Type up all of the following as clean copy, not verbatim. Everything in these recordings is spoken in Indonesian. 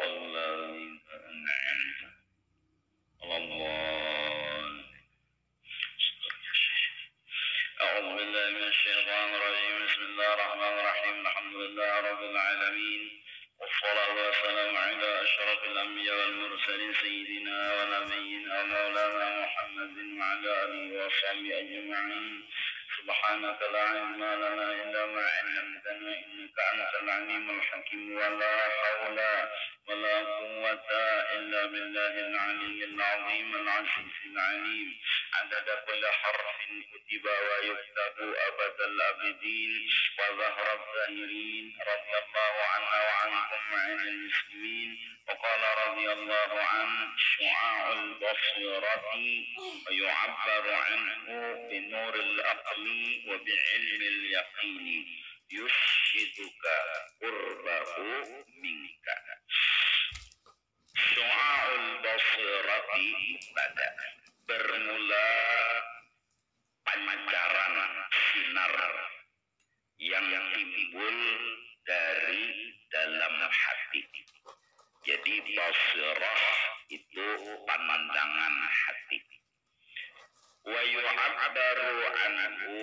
الذين أنعمت على الله. أعوذ بالله من الشيطان الرجيم. بسم الله الرحمن الرحيم. الحمد لله رب العالمين، والصلاة والسلام على أشرف الأنبياء والمرسلين سيدنا ونبينا مولانا محمد وعلى آله وصحبه أجمعين. سبحانك لا علم لنا إلا ما علمتنا إنك أنت العليم الحكيم. ولا حول ولا قوة إلا بالله العلي العظيم العزيز العليم. عدد كل حرف كتب ويكتب أبد الأبدين وظهر الظاهرين. رضي الله عنا وعنكم وعن المسلمين. وقال رضي الله عن شعاع البصيرة ويعبر عنه بنور العقل وبعلم اليقين يشهدك قربه منك. Syu'a'ul basirati mubtada, bermula pancaran sinar yang timbul dari dalam hati. Jadi basirah itu pemandangan hati. Wa yu'abbaru anhu,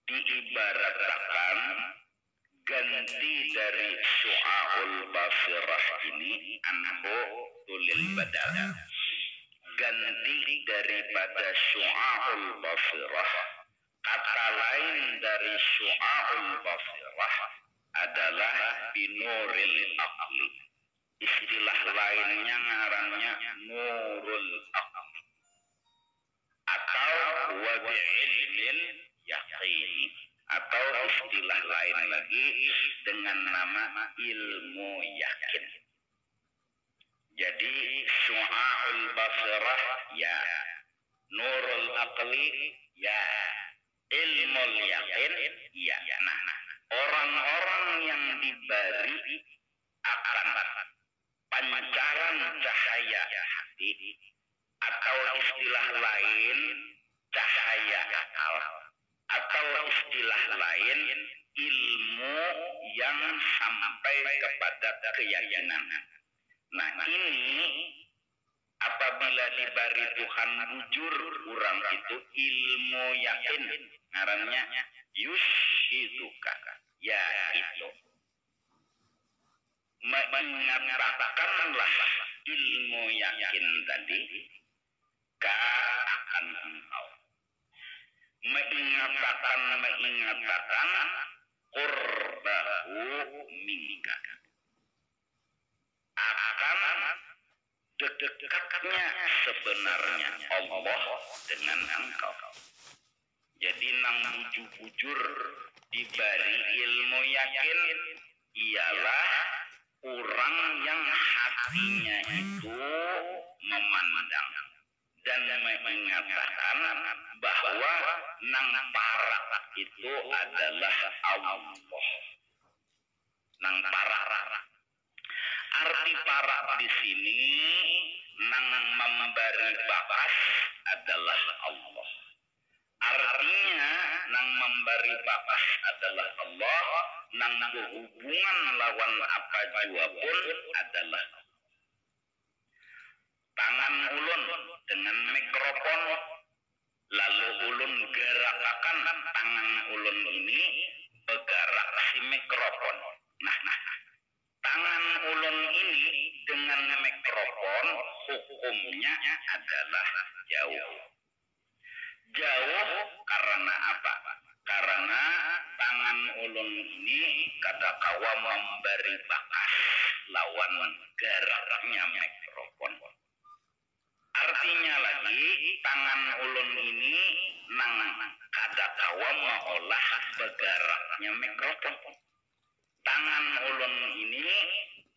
diibaratkan ganti dari syu'a'ul basirah ini anhu tulil badal, ganti daripada syu'a'ul basirah. Kata lain dari syu'a'ul basirah adalah binuril aqli. Istilah lainnya ngarannya nurul aqli atau wa bi'ilmil yaqini, atau istilah lain lagi dengan nama ilmu yakin. Jadi syu'a'ul basirah ya, nurul aqli ya, ilmul yakin ya. Nah, orang-orang yang diberi akan pancaran cahaya hati, atau istilah lain cahaya akal, atau istilah lain ilmu yang sampai kepada keyakinan. Nah, ini apabila diberi Tuhan bujur orang itu ilmu yakin, ngarannya yushiduka, ya itu mengatakanlah ilmu yakin tadi ka akan engkau, mengatakan qurbahu minka, akan dekatnya sebenarnya Allah dengan engkau. Jadi nang bujur diberi ilmu yakin ialah orang yang hatinya itu memandang dan mengatakan bahwa nang parak itu adalah Allah. Nang parak, arti parak di sini nang memberi bakas adalah Allah. Artinya nang memberi bakas adalah Allah, nang berhubungan lawan apa jua pun adalah Allah. Tangan ulun dengan mikrofon, lalu ulun gerakan tangan ulun ini bergerak si mikrofon. Nah, tangan ulun ini dengan mikrofon hukumnya adalah jauh. Jauh karena apa? Karena tangan ulun ini kata kawa memberi bakas lawan geraknya mikrofon. Artinya lagi tangan ulun ini nang kada kawa maolah bergeraknya mikrofon. Tangan ulun ini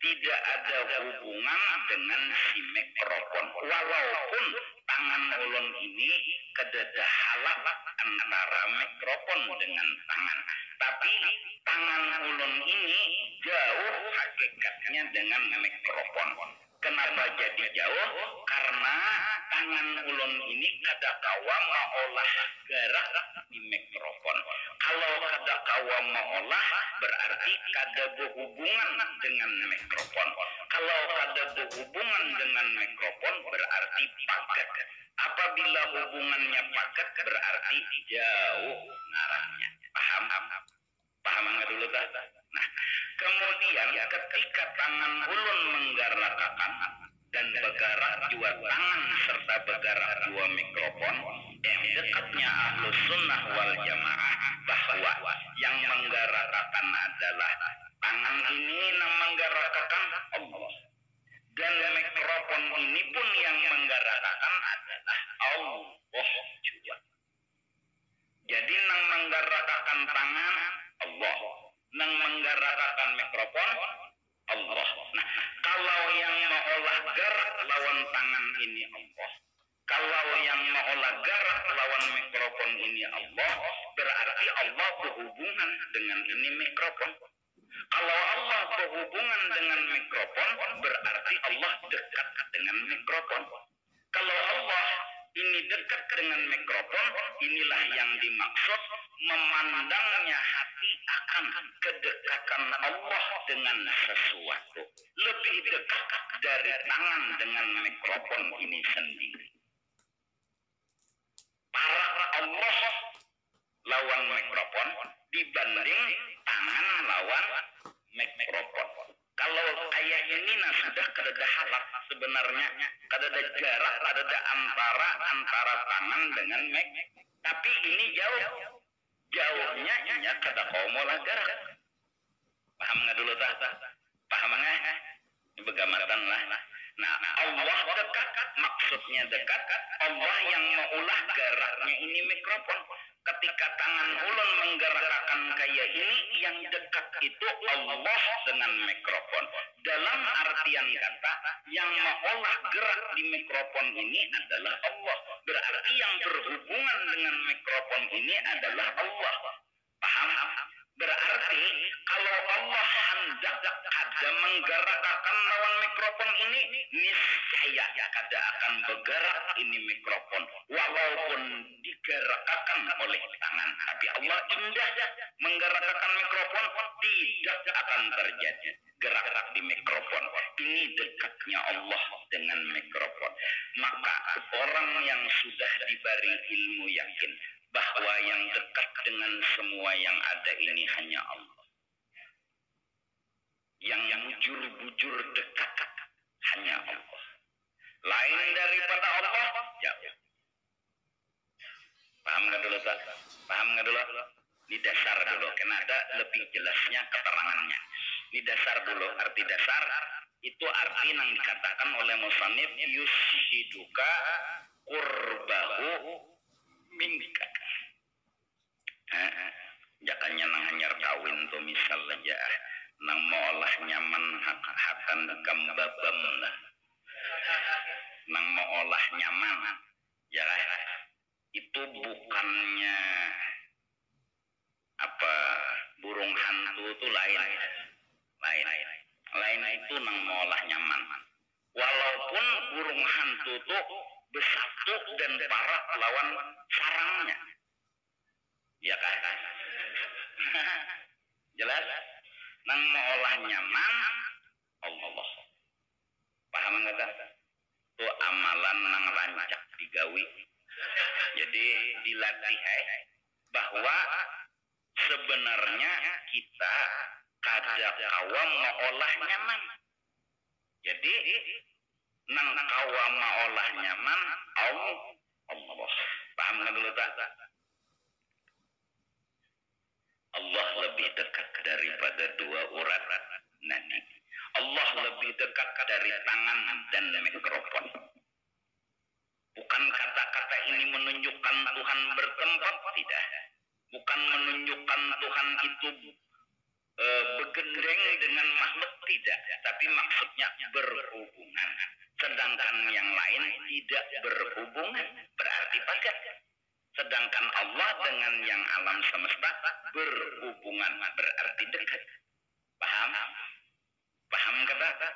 tidak ada hubungan dengan si mikrofon, walaupun tangan ulun ini kedada halak antara mikrofon dengan tangan, tapi tangan ulun ini jauh hakikatnya dengan mikrofon. Kenapa jadi jauh? Karena tangan ulun ini kada kawa maolah gerak di mikrofon. Kalau kada kawa maolah berarti kada berhubungan dengan mikrofon. Kalau kada berhubungan dengan mikrofon berarti paket. Apabila hubungannya paket berarti jauh ngarangnya. Paham? Paham nggak dulu tak? Nah, kemudian ketika tangan ulun menggerakkan dan bergerak dua tangan serta bergerak dua mikrofon, yang dekatnya Ahlus Sunnah wal Jamaah bahwa yang menggerakkan adalah tangan ini yang menggerakkan Allah. Dan mikrofon ini pun yang menggerakkan adalah Allah juga. Jadi yang menggerakkan tangan Allah, yang menggerakkan mikrofon Allah. Nah, kalau yang mengolah gerak lawan tangan ini Allah, kalau yang mengolah gerak lawan mikrofon ini Allah, berarti Allah berhubungan dengan ini mikrofon. Kalau Allah berhubungan dengan mikrofon, berarti Allah dekat dengan mikrofon. Kalau Allah ini dekat dengan mikrofon, inilah yang dimaksud memandangnya hati akan kedekatan Allah dengan sesuatu. Lebih dekat dari tangan dengan mikrofon ini sendiri. Para Allah lawan mikrofon dibanding tangan lawan mikrofon. Kalau kayak ini sudah kada halak sebenarnya, kada ada jarak, kada ada antara tangan dengan mic. Tapi ini jauhnya kada kau mau gerak. Paham nggak dulu tak? Paham nggak? Ini begamatan lah. Nah, Allah dekat, maksudnya dekat. Allah yang mengulah geraknya ini mikrofon. Ketika tangan ulun menggerakkan kayak ini, yang dekat itu Allah dengan mikrofon. Dalam artian kata, yang mengolah gerak di mikrofon ini adalah Allah. Berarti yang berhubungan dengan mikrofon ini adalah Allah. Paham? Berarti kalau Allah hendak ada menggerakkan lawan mikrofon ini, niscaya kada akan bergerak ini mikrofon walaupun digerakkan oleh tangan. Tapi Allah indah menggerakkan mikrofon, tidak akan terjadi gerak di mikrofon. Ini dekatnya Allah dengan mikrofon. Maka orang yang sudah diberi ilmu yakin bahwa yang dekat dengan semua yang ada ini hanya Allah. Yang bujur-bujur dekat hanya Allah. Lain daripada Allah, jauh. Paham nggak dulu, Pak? Paham nggak dulu? Ini dasar dulu, karena ada lebih jelasnya keterangannya. Ini dasar dulu, arti dasar itu arti yang dikatakan oleh musannif yushiduka qurbahu minka. Jakanya nang hanyar kawin tuh misal aja nang maolah nyaman hakan gambabam nang maolah nyaman ya itu bukannya apa burung hantu itu lain itu nang maolah nyaman walaupun burung hantu itu bersatu dan parak lawan sarangnya. Ya kan? Jelas? Nang maolah nyaman Allah. Paham nggak tak? Itu amalan nang rancak digawi. Jadi dilatih bahwa sebenarnya kita kada kawa maolah nyaman. Jadi nang kawa maolah nyaman Allah. Paham nggak dulu tak? Allah lebih dekat daripada dua urat nadi. Allah lebih dekat dari tangan dan mikrofon. Bukan kata-kata ini menunjukkan Tuhan bertempat, tidak. Bukan menunjukkan Tuhan itu bergendeng dengan makhluk, tidak. Tapi maksudnya berhubungan. Sedangkan yang lain tidak berhubungan, berarti paket. Sedangkan Allah dengan yang alam semesta berhubungan, berarti dekat. Paham? Paham kata?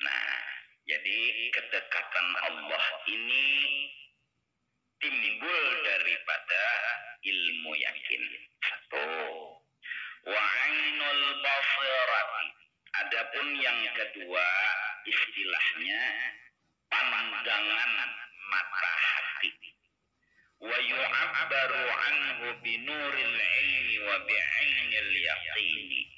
Nah, Jadi kedekatan Allah ini timbul daripada ilmu yakin. Satu. Wa ainul basirati. Adapun yang kedua istilahnya pandangan mata hati. Wa yu'abbaru anhu binuril ilmi wa bi'ainil yaqini.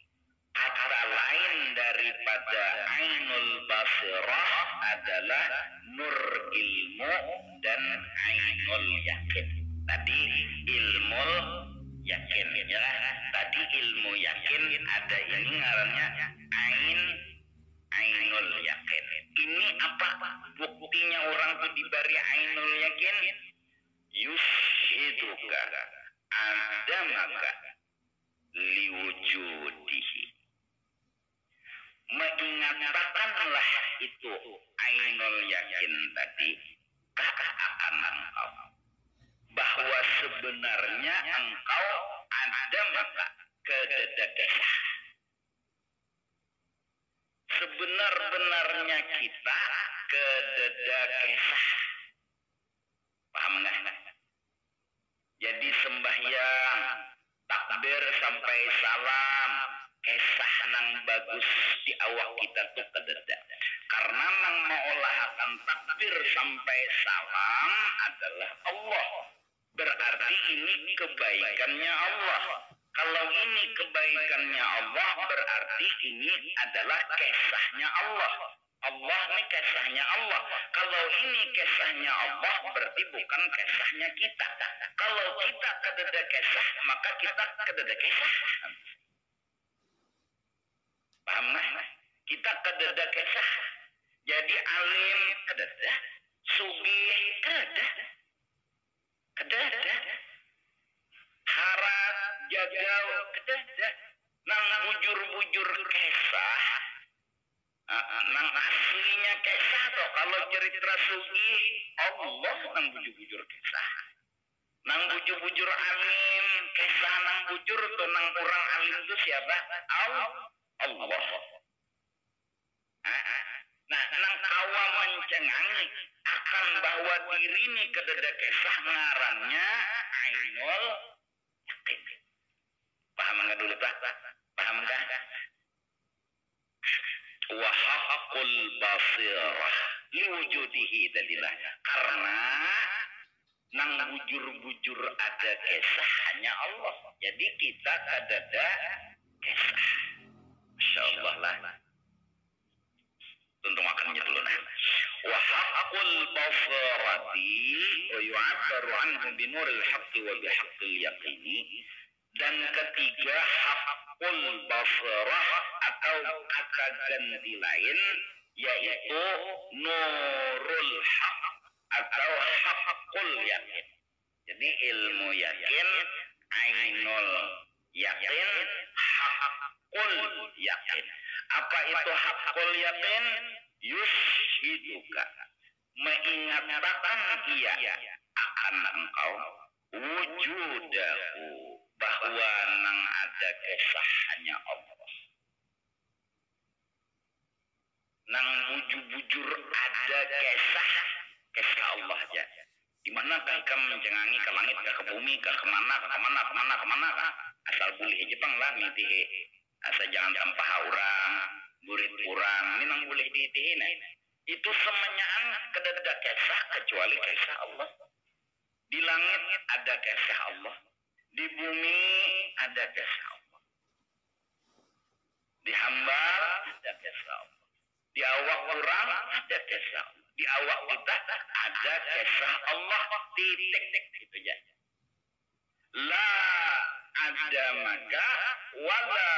Kata lain daripada ainul basirah adalah nur ilmu dan ainul yakin. Tadi ilmu yakin ya. Tadi ilmu yakin ada ini ngarannya ainul yakin. Ini apa buktinya orang itu diberi ainul yakin? Yushiduka adamaka liwujudihi. Mengingatkanlah itu ainul yakin tadi akan engkau bahwa sebenarnya engkau ada maka kededekesah. Sebenar-benarnya kita kededekesah. Paham enggak? Jadi sembahyang, takbir sampai salam, kesah nang bagus di awak kita tuh kededak. Karena nang mengolahkan takbir sampai salam adalah Allah. Berarti ini kebaikannya Allah. Kalau ini kebaikannya Allah, berarti ini adalah kesahnya Allah. Allah ini kesahnya Allah. Kalau ini kesahnya Allah, berarti bukan kesahnya kita. Kalau kita kededa kesah, maka kita kededa kesah. Paham nggak? Kita kededa kesah. Jadi alim kededa, sugih kededa, harat jagau kededa, nang bujur-bujur kesah. Nang aslinya kesah toh kalau cerita sugi Allah nang bujur-bujur kesah. Nang bujur-bujur alim kesah nang bujur tuh nang orang alim itu siapa? Allah. Nah, nang awam mencengangi akan bahwa diri ini kededa kesah ngarannya ainul yakin. Paham enggak dulu Pak? Paham enggak? Wa haqqul basirah liwujudihi dalilah. Karena nang bujur-bujur ada kesah hanya Allah. Jadi kita kadada kesah. Masya Allah lah. Tentu makannya dulu nah. Wa haqqul basirati wa yu'abbaru anhu binuril haqqi wa bihaqqil yaqini. Dan ketiga haqqul basirah atau kata ganti lain yaitu nurul haq atau haqqul yakin. Jadi ilmu yakin, ainul yakin, haqqul yakin. Apa itu haqqul yakin? Yushiduka, mengingatkan ia akan engkau wujudahu, bahwa nang ada kesahnya Allah. Nang bujur-bujur ada kesah Allah aja. Di mana kamu mencengangi ke langit, ke bumi, ke kemana, asal boleh Jepang lah mitihe. Asal jangan sampah orang, murid orang, ini nang boleh ditihin. Itu semuanyaan kededa kesah kecuali kesah Allah. Di langit ada kesah Allah. Di bumi ada kesah Allah. Di hambar ada kesah Allah. Di awak orang ada kesah Allah. Di awak kita ada kesah Allah. Titik gitu aja. La ada maka wala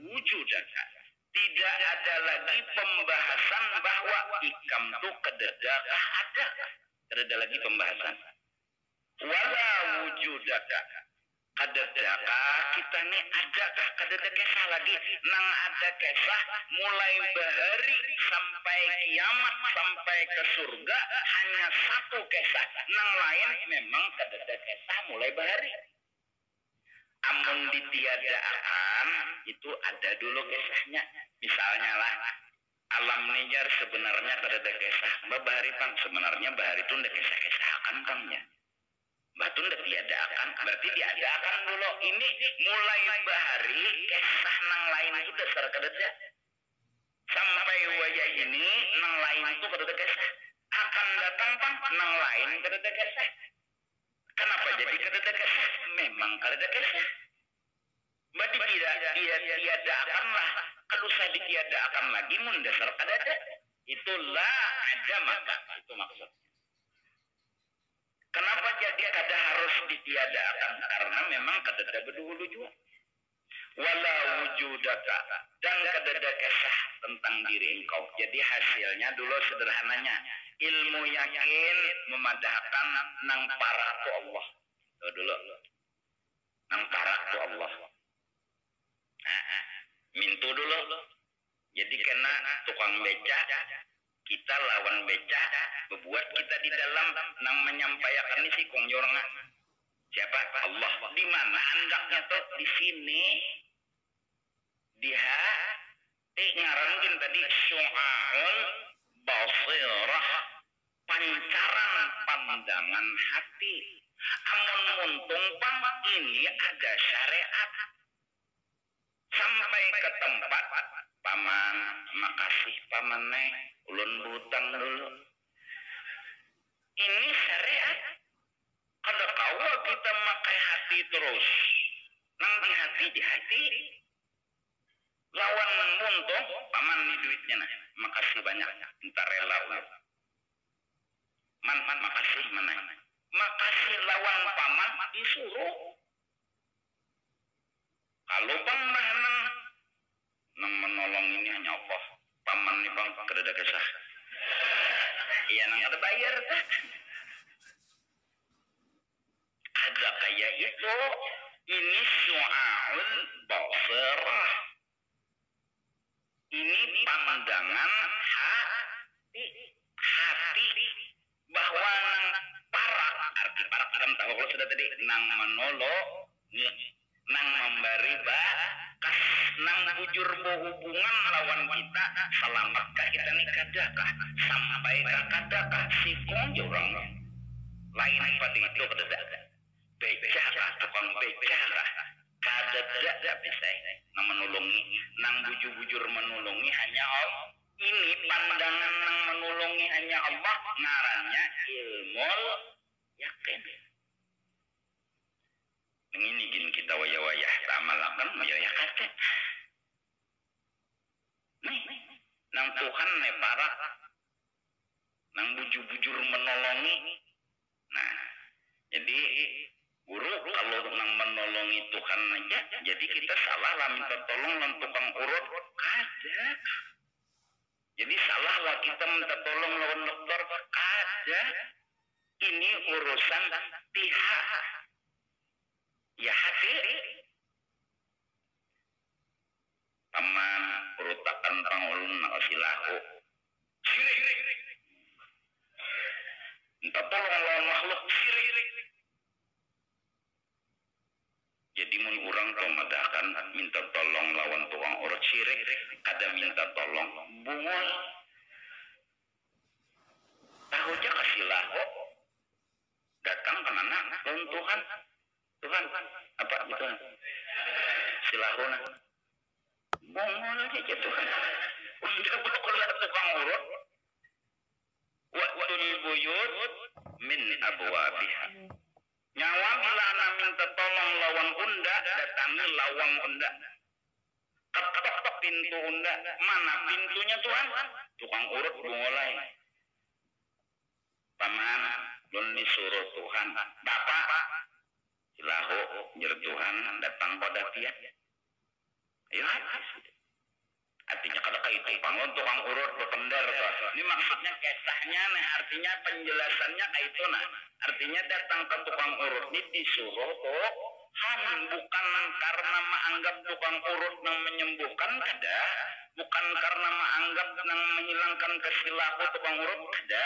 wujudaka. Tidak ada lagi pembahasan bahwa ikam itu kededakah ada. Tidak ada lagi pembahasan. Wala wujudaka. Kededakah kita nih adakah kededa kesah lagi? Nang ada kesah mulai bahari sampai kiamat sampai ke surga hanya satu kesah. Nang lain memang kededa kesah mulai bahari. Amun ditiadakan itu ada dulu kesahnya. Misalnya lah alam nijar sebenarnya kada ada kisah bahari pang sebenarnya bahari itu ndak kisah-kisah akan kangnya batu ndak tiadakan berarti diadakan dulu ini mulai bahari kisah nang lain itu dasar kada ada sampai wajah ini nang lain itu kada ada kisah akan datang pang nang lain kada ada kisah kenapa jadi kada ada kisah memang kada ada kisah berarti tiadakanlah kalau saya ditiadakan lagi mundasar kada ada itulah ada maka itu maksudnya kenapa jadi kada harus ditiadakan karena memang kada ada berdulu juga wala wujudaka dan kada ada kisah tentang diri engkau jadi hasilnya dulu sederhananya ilmu yakin memadahkan nang parah tu Allah itu dulu nang parah tu Allah mintu dulu jadi kena tukang beca kita lawan beca berbuat kita di dalam nang menyampaikan ini si kongjornga siapa Allah di mana andaknya tuh di sini dia ngarankin tadi syu'aul basirah pancaran pandangan hati amun muntung pang ini ada syariat sampai ke tempat paman makasih pamannya ulun butang dulu ini syariat kada kawa kita makai hati terus nang di hati lawan muntung paman nih duitnya nah makasih banyak entar rela ulah man makasih mana makasih lawan paman disuruh kalau bang nang menolong ini hanya Allah paman nih bang kada ada kisah iya nang ada bayar ada kayak itu ini syu'aul basirah ini pandangan hati bahwa nang parak arti parak kita tahu kalau sudah tadi nang menolong nang memberi bakas nang bujur hubungan lawan kita selamatkah kita nih kadakah sampai kadakah si konjorang lain pada itu kada beca kah tukang beca kah kada bisa nang menolongi nang bujur menolongi hanya Allah ini pandangan nang menolongi hanya Allah ngarannya ilmu yakin ini gin kita wayah-wayah ramalakan wayah kata nih nang Tuhan ne parah nang bujur menolongi nah jadi guru kalau nang menolongi Tuhan aja jadi kita salah lah minta tolong nang tukang urut kada jadi salah lah kita minta tolong lawan dokter kada ini urusan pihak ya hati paman urutakan pangulun nakasilahu sirik minta tolong lawan makhluk sirik jadi mun urang pemadahkan minta tolong lawan tukang urut sirik kada minta tolong bungul tahu aja kasilahu datang ke mana lawan Tuhan apa gitu silahuna bongol aja Tuhan udah pokoknya tukang urut wa'tul buyut min abwabiha nyawa bila ana minta tolong lawan unda datangi lawang unda ketok pintu unda mana pintunya Tuhan tukang urut bongolai paman belum disuruh Tuhan bapak silahu jer Tuhan datang pada dia ayo artinya kada itu pangon tukang urut berpendar ini maksudnya kisahnya nih artinya penjelasannya kayak itu nah artinya datang ke tukang urut ini disuruh Tuhan bukan karena menganggap tukang urut yang menyembuhkan kada bukan karena menganggap yang menghilangkan kesilahu tukang urut kada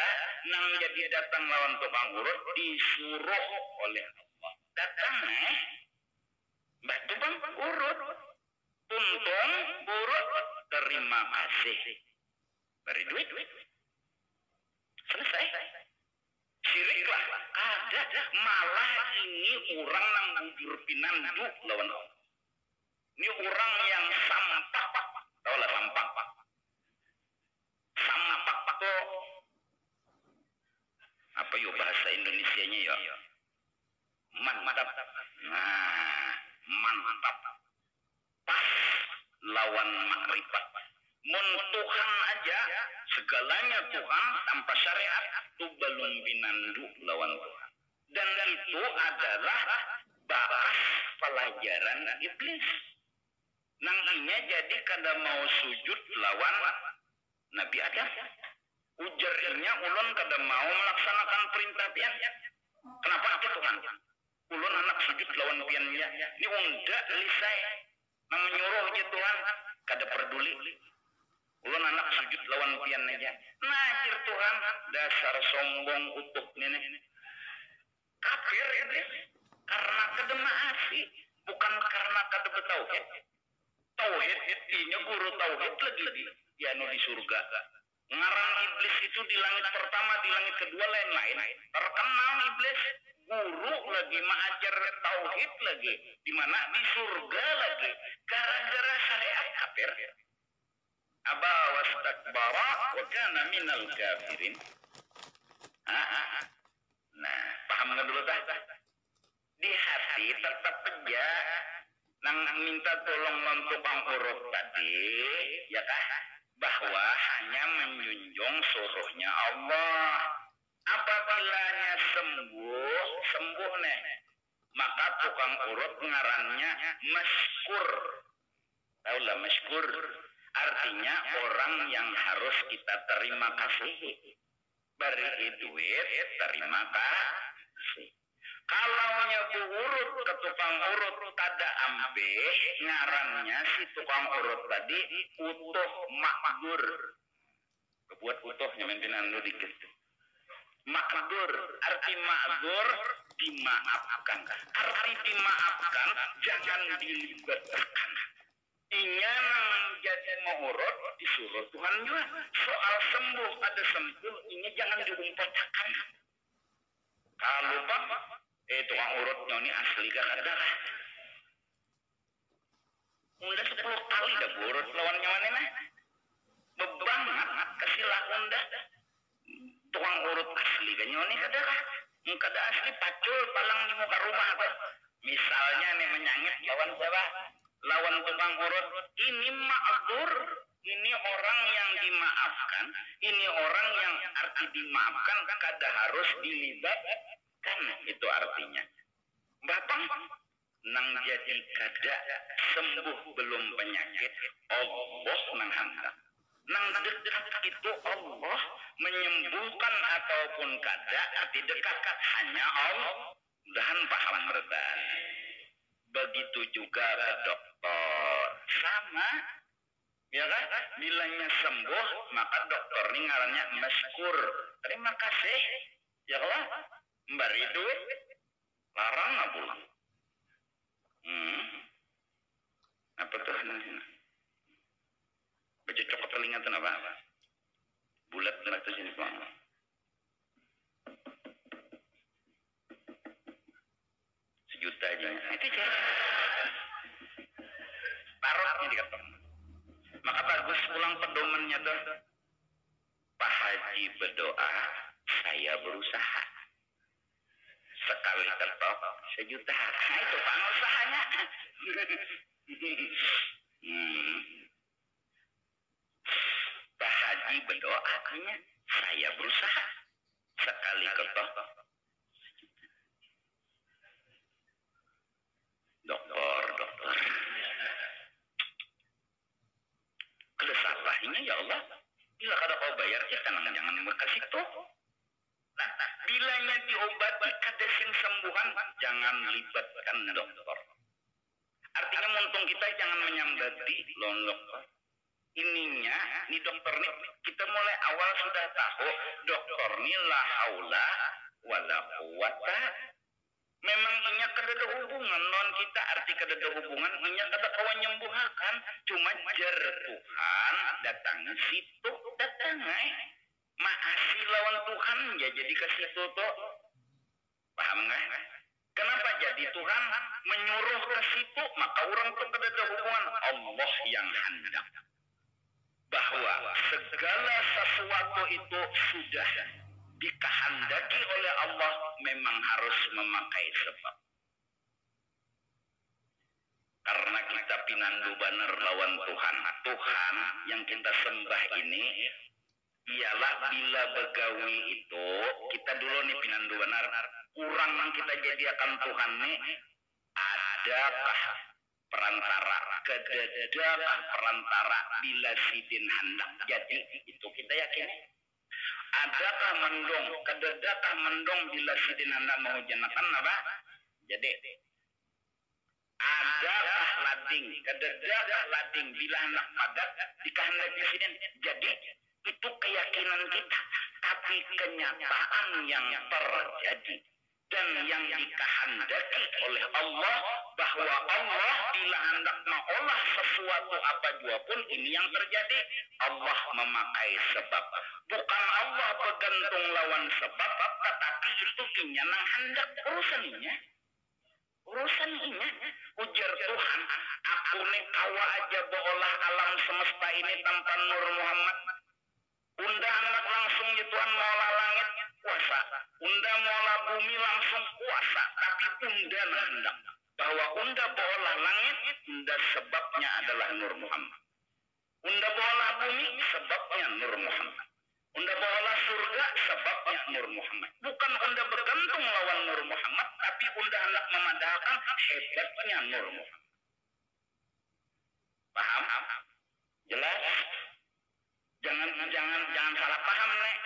nang jadi datang lawan tukang urut disuruh oleh Allah datang mbak tukang urut untung urut terima kasih beri duit. Selesai. Siriklah. Ada. Malah ini orang nang bujur pinandu lawan Allah. Ini orang yang sampah. Tahu lah sampah. Sampah itu apa yuk bahasa Indonesianya ya? Mantap. Nah, mantap. Pas lawan makrifat. Mun Tuhan aja, segalanya Tuhan tanpa syariat itu belum binandu lawan Tuhan. Dan itu adalah bahas pelajaran iblis. Nang inya jadi kada mau sujud lawan Nabi Adam. Ujarnya ulun kada mau melaksanakan perintah pian. Kenapa itu Tuhan? Ulun anak sujud lawan piannya. Ini unda lisai. Nang menyuruh aja Tuhan. Kada peduli. Ulun anak sujud lawan pian aja. Najir Tuhan. Dasar sombong utuh nenek. Kafir iblis. Karena kada maasi. Bukan karena kada betauhid. Tauhid intinya guru tauhid lagi di anu di surga. Ngarang iblis itu di langit pertama, di langit kedua lain-lain. Terkenal iblis, guru lagi mengajar tauhid lagi, di mana di surga lagi. Gara-gara syariat kafir. Aba wastakbara wa kana minal kafirin. Nah, paham enggak dulu tah? Di hati tetap aja nang minta tolong tukang urut tadi, ya kah? Bahwa hanya menjunjung suruhnya Allah. Apabila sembuh nih, maka tukang urut ngarannya maskur. Tahu lah maskur, artinya orang yang harus kita terima kasih. Beri duit, terima kasih. Kalau nyabu urut ke tukang urut kada ambe, ngarannya si tukang urut tadi utuh makdur. Kebuat utuhnya mentinan lu dikit. Makdur, arti makdur dimaafkan. Arti dimaafkan jangan dilibatkan. Inya jadi mau urut disuruh Tuhan juga. Soal sembuh ada sembuh, inya jangan diumpatakan. Kalau pak tukang urutnya ini asli gak ada kan? Udah 10 kali dah urut lawan nyawane mah. Bebangat kasih lah undah. Tukang urut asli kan nyone kada kan? Kada asli pacul palang di muka rumah apa? Misalnya nih menyangit lawan siapa? Lawan tukang urut. Ini ma'dzur. Ini orang yang dimaafkan. Ini orang yang arti dimaafkan kada harus dilibatkan. Itu artinya. Bapak nang jadi kada sembuh belum penyakit Allah nang hantar. Nang dekat itu Allah menyembuhkan ataupun kada arti dekat hanya Allah. Mudahan paham redan. Begitu juga ke dokter. Sama. Ya kan? Bilangnya sembuh, maka dokter ini ngarannya maskur. Terima kasih. Ya Allah. Beri duit. Larang nggak pulang. Apa tuh? Baju coklat telinga itu apa? Bulat nggak tuh sini pulang. Sejuta aja. Itu cara. Taruhnya di kantong. Maka bagus pulang pedomannya tuh. Pak Haji berdoa, saya berusaha. Sekali ketok, sejuta. Nah, itu pengusahanya. Pak Haji berdoa, akhirnya saya berusaha. Sekali ketok, dokter. Kedesapahnya ya Allah. Bila kada kau bayar, kita jangan berkasih tuh. Nah, bilanya diobati kada sing sembuhan, jangan libatkan dokter. Artinya muntung kita jangan menyambati lawan dokter. Ininya, ini dokter nih, kita mulai awal sudah tahu dokter nih la haula wala quwata. Memang inya kada ada hubungan non kita arti kada ada hubungan, inya kada kawan nyembuhakan, cuma jar Tuhan datang situ. datang maasi lawan Tuhan ya jadi ke situ tuh. Paham nggak? Kenapa jadi Tuhan menyuruh ke situ? Maka orang tuh ada hubungan Allah yang hendak bahwa segala sesuatu itu sudah dikehendaki oleh Allah memang harus memakai sebab. Karena kita pinandu benar lawan Tuhan. Tuhan yang kita sembah ini ialah bila begawi itu kita dulu nih pinandu benar. Kurang yang kita jadikan Tuhan nih adakah perantara, kedadakah perantara bila sidin hendak jadi itu kita yakin. Adakah mendong, kedadakah mendong bila sidin hendak mau jenakan apa? Jadi adakah lading, kedadakah lading bila hendak padat dikehendaki sidin. Jadi itu keyakinan kita, tapi kenyataan yang terjadi dan yang dikehendaki oleh Allah bahwa Allah bila hendak mengolah sesuatu apa jua pun ini yang terjadi. Allah memakai sebab. Bukan Allah bergantung lawan sebab, tetapi itu inya nang hendak urusannya. Urusannya ujar Tuhan, aku nih kawa aja beolah alam semesta ini tanpa Nur Muhammad. Unda anak langsung ya Tuhan mola langit kuasa. Unda mola bumi langsung kuasa. Tapi unda hendak bahwa unda beolah langit, unda sebabnya adalah Nur Muhammad. Unda beolah bumi sebabnya Nur Muhammad. Unda beolah surga sebabnya Nur Muhammad. Bukan unda bergantung lawan Nur Muhammad, tapi unda hendak memadahkan hebatnya Nur Muhammad. Paham? Jelas? Jangan salah paham nih.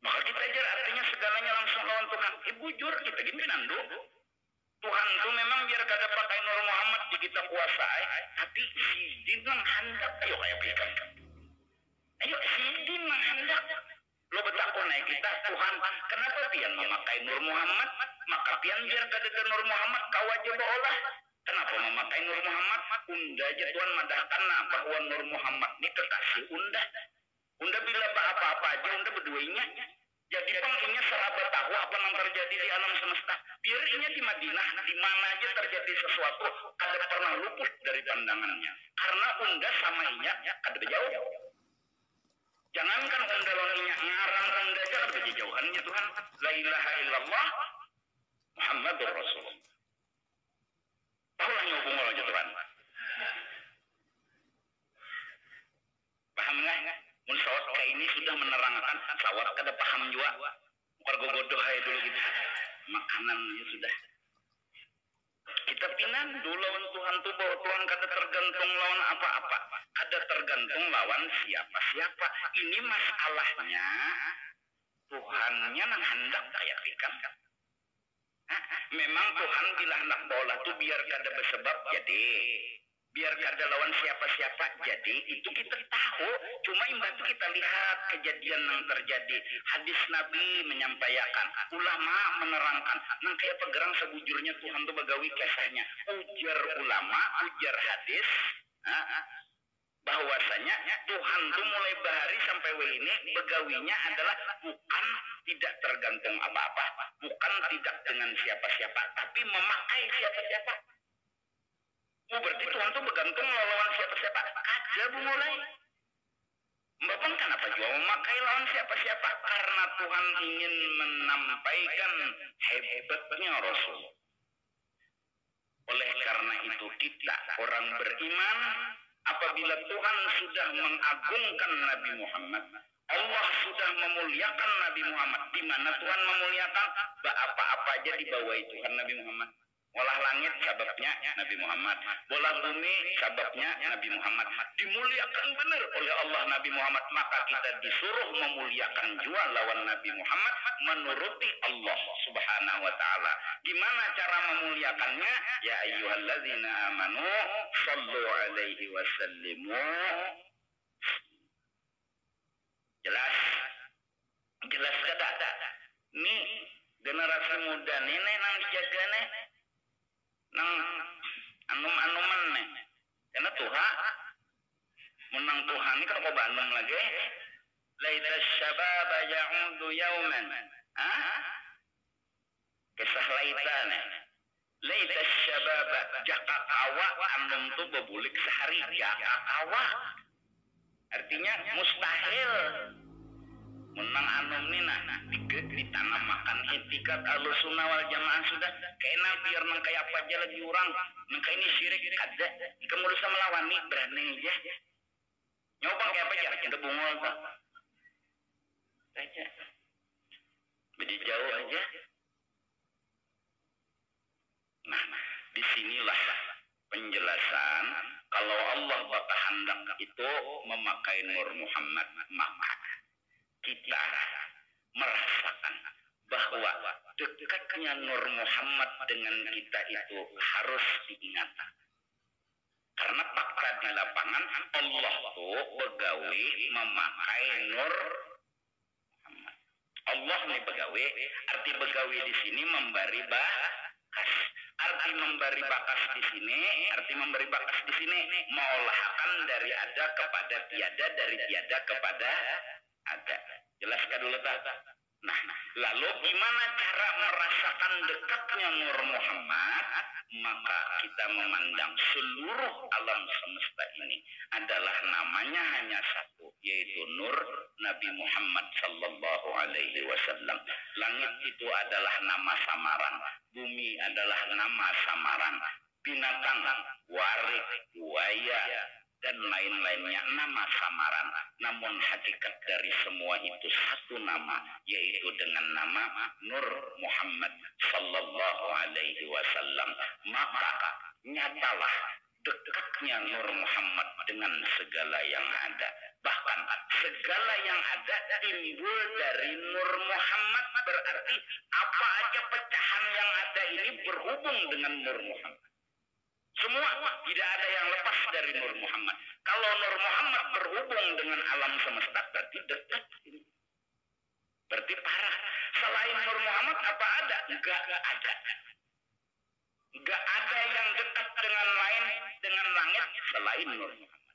Maka kita ajar artinya segalanya langsung lawan Tuhan. Bujur kita gimana dulu. Tuhan itu memang biar kada pakai Nur Muhammad di kita kuasai, tapi sidin nang hendak ayo kayak berikan. Ayo sidin nang hendak. Lo betakun naik kita Tuhan, kenapa pian memakai Nur Muhammad? Maka pian biar kada ke Nur Muhammad kau aja beolah. Kenapa memakai Nur Muhammad? Unda aja Tuhan madahkan bahwa Nur Muhammad ini kekasih unda. Unda bila apa-apa aja unda berduanya. Jadi penginya serabat tahu apa yang terjadi di alam semesta. Biar inya di Madinah, di mana aja terjadi sesuatu, kada pernah luput dari pandangannya. Karena unda sama inya kada berjauh. Jangankan unda loninya ngarang unda aja kada berjauhan ya Tuhan. La ilaha illallah Muhammadur Rasulullah. Tahulah hubung aja Tuhan. Paham nggak? Munsawat kayak ini sudah menerangkan sawat kada paham juga. Warga godoh aja dulu gitu. Makanannya sudah. Kita pinan dulu lawan Tuhan tuh bahwa Tuhan kada tergantung lawan apa-apa. Kada tergantung lawan siapa-siapa. Ini masalahnya Tuhannya nang hendak kayak ikan. Memang Tuhan bila hendak bola tuh biar kada bersebab jadi. Biar kada lawan siapa-siapa jadi itu kita tahu. Cuma imbang itu kita lihat kejadian yang terjadi. Hadis Nabi menyampaikan, ulama menerangkan. Nang kayak pegerang sebujurnya Tuhan tuh begawi kisahnya. Ujar ulama, ujar hadis, bahwasanya Tuhan tuh mulai bahari sampai ini begawinya adalah bukan tidak tergantung apa-apa, bukan tidak dengan siapa-siapa, tapi memakai siapa-siapa. Berarti Tuhan tuh bergantung lawan siapa-siapa. Aja mulai. Mbak kenapa juga memakai lawan siapa-siapa? Karena Tuhan ingin menampaikan hebatnya Rasul. Oleh karena itu kita orang beriman apabila Tuhan sudah mengagungkan Nabi Muhammad, Allah sudah memuliakan Nabi Muhammad. Di mana Tuhan memuliakan? Apa-apa aja dibawahi Tuhan Nabi Muhammad. Bola langit sebabnya Nabi Muhammad, bola bumi sebabnya Nabi Muhammad. Dimuliakan benar oleh Allah Nabi Muhammad, maka kita disuruh memuliakan juga lawan Nabi Muhammad menuruti Allah Subhanahu wa taala. Gimana cara memuliakannya? Ya ayyuhalladzina amanu shallu alaihi wasallimu. Jelas? Jelas kada? Nih generasi muda nih nang dijaga nih. Nang anum-anuman nih. Karena Tuhan Menang Tuhan ini kan kok Bandung lagi. Laita syababa ya'udu yauman. Kisah laitana. Laita syababa jaka kawa andem tuh bebulik sehari jaka kawa. Artinya mustahil. Menang anum nina ditanam makan etikat Ahlussunnah wal Jamaah sudah kena biar nang kayak apa aja lagi orang nang ini syirik kada kamu bisa melawan nih berani aja nyoba kayak apa aja kita bungol tak aja jadi jauh aja. Nah disinilah penjelasan kalau Allah baka hendak itu memakai Nur Muhammad maka kita merasakan bahwa dekatnya Nur Muhammad dengan kita itu harus diingat. Karena fakta di lapangan Allah tuh begawe memakai Nur Muhammad. Allah nih begawe, arti begawe di sini memberi bakas. Arti memberi bakas di sini, arti memberi bakas di sini mengolahkan dari ada kepada tiada, dari tiada kepada ada. Jelaskan dulu tak? Nah, lalu gimana cara merasakan dekatnya Nur Muhammad? Maka kita memandang seluruh alam semesta ini adalah namanya hanya satu, yaitu Nur Nabi Muhammad sallallahu alaihi wasallam. Langit itu adalah nama samaran, bumi adalah nama samaran, binatang, warik, buaya, dan lain-lainnya nama samaran. Namun hakikat dari semua itu satu nama, yaitu dengan nama Nur Muhammad sallallahu alaihi wasallam. Maka nyatalah dekatnya Nur Muhammad dengan segala yang ada. Bahkan segala yang ada timbul dari Nur Muhammad, berarti apa aja pecahan yang ada ini berhubung dengan Nur Muhammad. Semua tidak ada yang lepas dari Nur Muhammad. Kalau Nur Muhammad berhubung dengan alam semesta berarti dekat ini. Berarti parah. Selain Nur Muhammad apa ada? Enggak ada. Enggak ada yang dekat dengan lain dengan langit selain Nur Muhammad.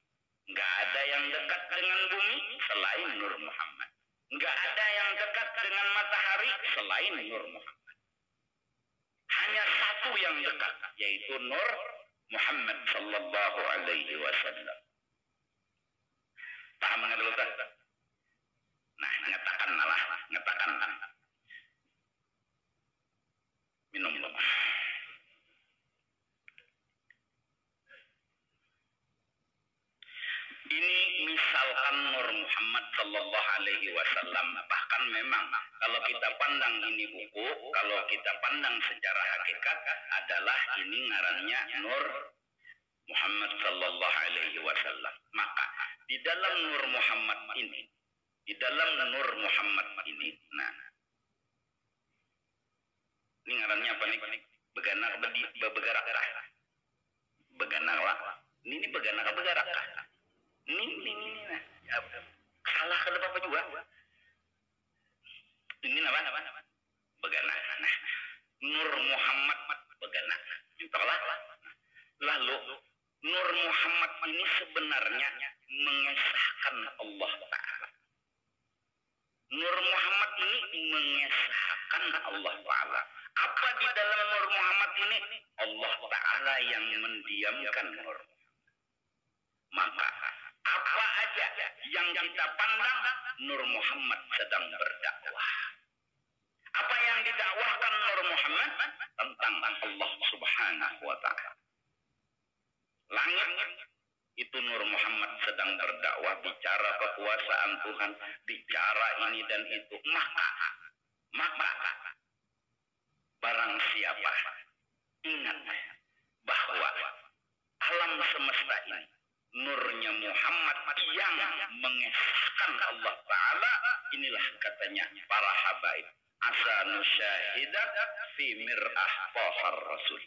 Enggak ada yang dekat dengan bumi selain Nur Muhammad. Enggak ada yang dekat dengan matahari selain Nur Muhammad. Hanya satu yang dekat, yaitu Nur Muhammad sallallahu alaihi wasallam. Paham nggak dulu tak? Nah, ngatakan. Minum dulu. Ini misalkan Nur Muhammad sallallahu alaihi wasallam. Bahkan memang kalau kita pandang ini buku, kalau kita pandang secara hakikat adalah ini ngarannya Nur Muhammad sallallahu alaihi wasallam. Maka di dalam Nur Muhammad ini, nah ini ngarannya apa nih? Beganak begarak. Ini beganak begarak. Ini nah. Salah ke apa juga. Ini apa? Beganak. Nah, Nur Muhammad beganak. Entahlah. Lalu Nur Muhammad ini sebenarnya mengesahkan Allah Ta'ala. Nur Muhammad ini mengesahkan Allah Ta'ala. Apa di dalam Nur Muhammad ini? Allah Ta'ala yang mendiamkan Nur Muhammad. Maka apa aja yang kita pandang Nur Muhammad sedang berdakwah. Apa yang didakwahkan Nur Muhammad tentang Allah Subhanahu wa Ta'ala. Langit itu Nur Muhammad sedang berdakwah, bicara kekuasaan Tuhan, bicara ini dan itu. Maka barang siapa ingat bahwa alam semesta ini nurnya Muhammad yang mengesahkan Allah Ta'ala, inilah katanya para habaib, asanu syahidat fi mir'ah fahar rasul.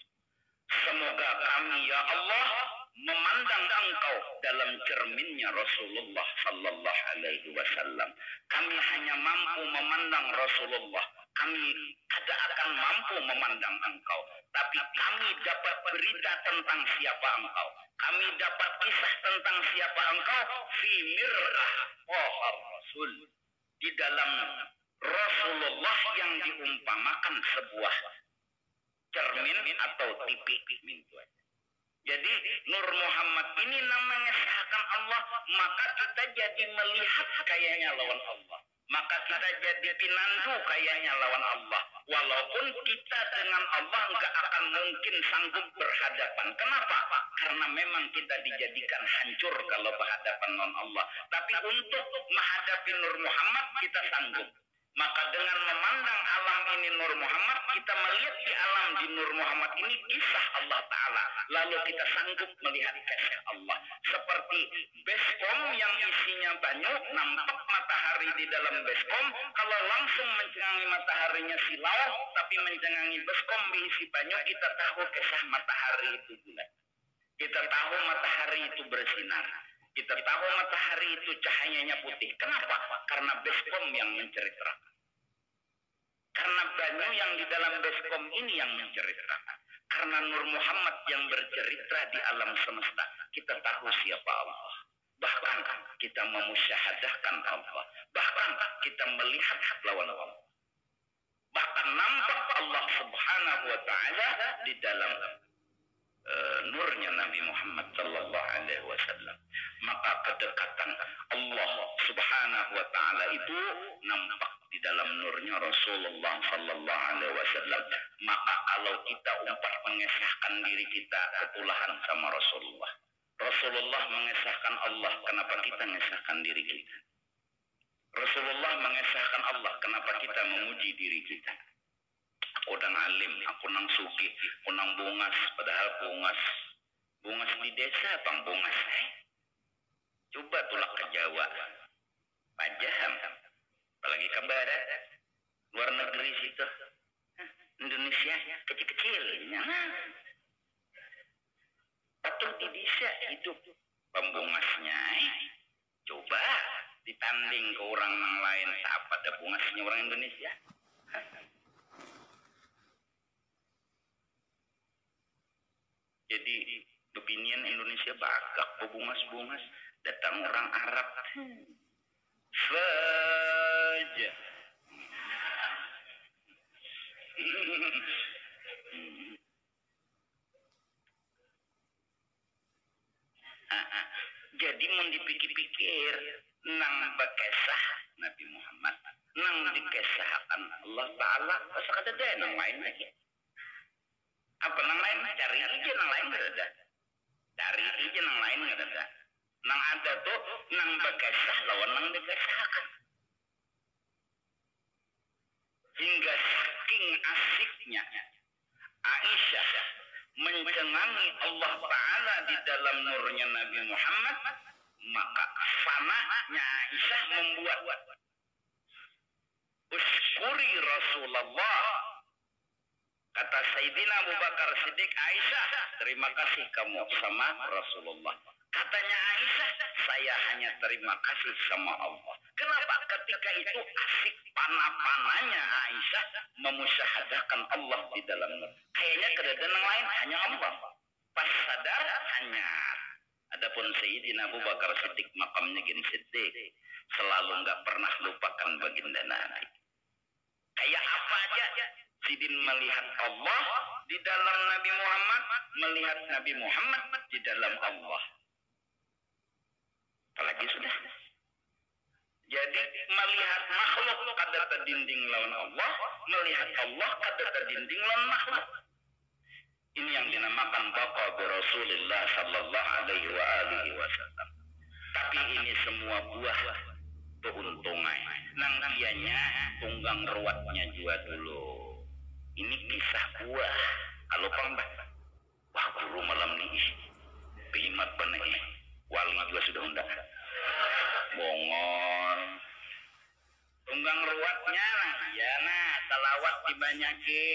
Semoga kami ya Allah memandang engkau dalam cerminnya Rasulullah sallallahu alaihi wasallam. Kami hanya mampu memandang Rasulullah kami tidak akan mampu memandang engkau, tapi kami dapat berita tentang siapa engkau. Kami dapat kisah tentang siapa engkau fi mir'ah pohar Rasul, di dalam Rasulullah yang diumpamakan sebuah cermin atau tipik mintuan. Jadi Nur Muhammad ini namanya mengesahkan Allah, maka kita jadi melihat kayaknya lawan Allah. Maka kita jadi pinandu kayaknya lawan Allah. Walaupun kita dengan Allah nggak akan mungkin sanggup berhadapan. Kenapa? Karena memang kita dijadikan hancur kalau berhadapan non Allah. Tapi untuk menghadapi Nur Muhammad kita sanggup. Maka dengan memandang alam ini Nur Muhammad, kita melihat di alam di Nur Muhammad ini kisah Allah Ta'ala. Lalu kita sanggup melihat kisah Allah. Seperti baskom yang isinya banyak, nampak matahari di dalam baskom. Kalau langsung mencengangi mataharinya silau, tapi mencengangi baskom berisi banyak, kita tahu kisah matahari itu bulan. Kita tahu matahari itu bersinar. Kita tahu matahari itu cahayanya putih. Kenapa? Karena baskom yang menceritakan. Karena banyak yang di dalam baskom ini yang menceritakan. Karena Nur Muhammad yang bercerita di alam semesta. Kita tahu siapa Allah. Bahkan kita memusyahadahkan Allah. Bahkan kita melihat lawan Allah. Bahkan nampak Allah Subhanahu wa Ta'ala di dalam nurnya Nabi Muhammad sallallahu alaihi wasallam. Maka kedekatan Allah Subhanahu wa Ta'ala itu nampak di dalam nurnya Rasulullah sallallahu alaihi wasallam. Maka kalau kita umpah mengesahkan diri kita ketulahan sama Rasulullah. Rasulullah mengesahkan Allah, kenapa kita mengesahkan diri kita? Rasulullah mengesahkan Allah, kenapa kita memuji diri kita? Aku nang alim, aku nang suki, aku nang bungas, padahal bungas di desa bang bungas. Coba tulak ke Jawa, pajam, apalagi ke barat, luar negeri situ, Indonesia kecil-kecilnya. Patut bisa hidup pembungasnya. Coba ditanding ke orang yang lain, apa ada bungasnya orang Indonesia? Jadi beginian Indonesia bagak bebungas-bungas, datang orang Arab saja. Jadi mau dipikir-pikir nang bekesah Nabi Muhammad, nang dikesahkan Allah Ta'ala, masa kada ada nang lain lagi. Apa nang lain? Cari aja nang lain nggak ada. Cari aja nang lain nggak ada. Nang ada tuh nang bekesah lawan nang dikesahkan. Hingga saking asiknya Aisyah mencengangi Allah Ta'ala di dalam nurnya Nabi Muhammad, maka fananya Aisyah membuat uskuri Rasulullah. Kata Sayyidina Abu Bakar Siddiq, Aisyah, terima kasih kamu sama Rasulullah. Katanya Aisyah, saya hanya terima kasih sama Allah. Kenapa? Ketika itu asik panah-panahnya Aisyah memusyahadahkan Allah di dalam nur. Kayaknya keadaan yang lain hanya Allah. Pas sadar hanya. Adapun Sayyidina Abu Bakar Siddiq makamnya gini Siddiq, selalu nggak pernah lupakan baginda Nabi. Kayak apa aja Sidin melihat Allah di dalam Nabi Muhammad, melihat Nabi Muhammad di dalam Allah. Apalagi sudah. Jadi melihat makhluk kada terdinding lawan Allah, melihat Allah kada terdinding lawan makhluk. Ini yang dinamakan baqa bi Rasulillah sallallahu alaihi wa alihi wasallam. Tapi ini semua buah keuntungan. Nang dianya tunggang ruwatnya juga dulu. Ini kisah buah. Kalau pambah, wah guru malam nih, bimat bener ini. Wali juga sudah undang. Bongol. Tunggang ruwatnya, ya nah, salawat dibanyaki.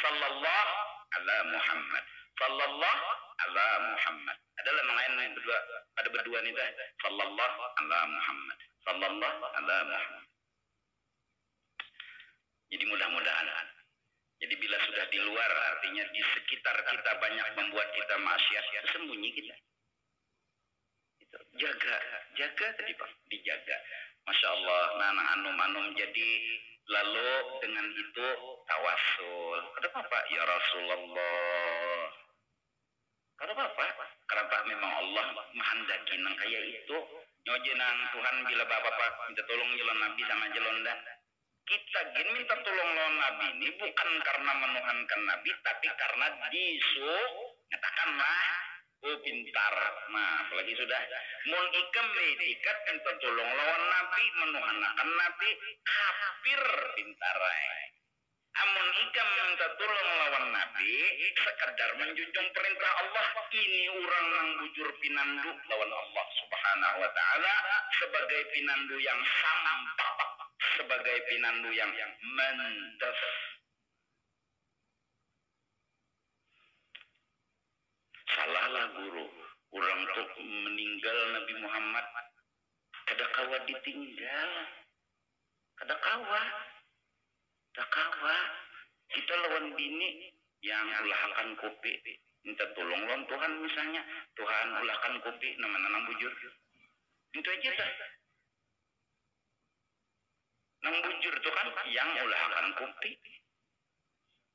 Sallallahu ala Muhammad. Sallallahu ala Muhammad. Adalah yang lain berdua, ada berdua nih dah. Sallallahu ala Muhammad. Sallallahu ala Muhammad. Jadi mudah-mudahan. Jadi bila sudah di luar, artinya di sekitar kita banyak membuat kita maksiat, sembunyi kita. Itu. Jaga tadi Pak, dijaga. Masya Allah, nah anum jadi lalu dengan itu tawasul. Kenapa Pak? Ya Rasulullah. Kenapa Pak? Karena memang Allah menghendaki nang kayak itu. Nyojenang Tuhan bila bapak minta tolong jalan Nabi sama jelonda. Kita gini minta tolong lawan Nabi ini bukan karena menuhankan Nabi, tapi karena katakanlah pintar. Nah, apalagi sudah mun ikam diikat minta tolong lawan Nabi, menuhankan Nabi, kafir pintar. Amun ikam minta tolong lawan Nabi, sekedar menjunjung perintah Allah, ini orang yang bujur pinandu lawan Allah Subhanahu wa Ta'ala sebagai pinandu yang sampah, sebagai pinandu yang mendef. Salahlah guru, orang tuh meninggal Nabi Muhammad, kada kawa ditinggal, kada kawa. Kita lawan bini yang ulahkan kopi, minta tolong lawan Tuhan misalnya, Tuhan ulahkan kopi, nama-nama bujur, itu aja dah. Nang bujur itu kan yang ulahkan kopi.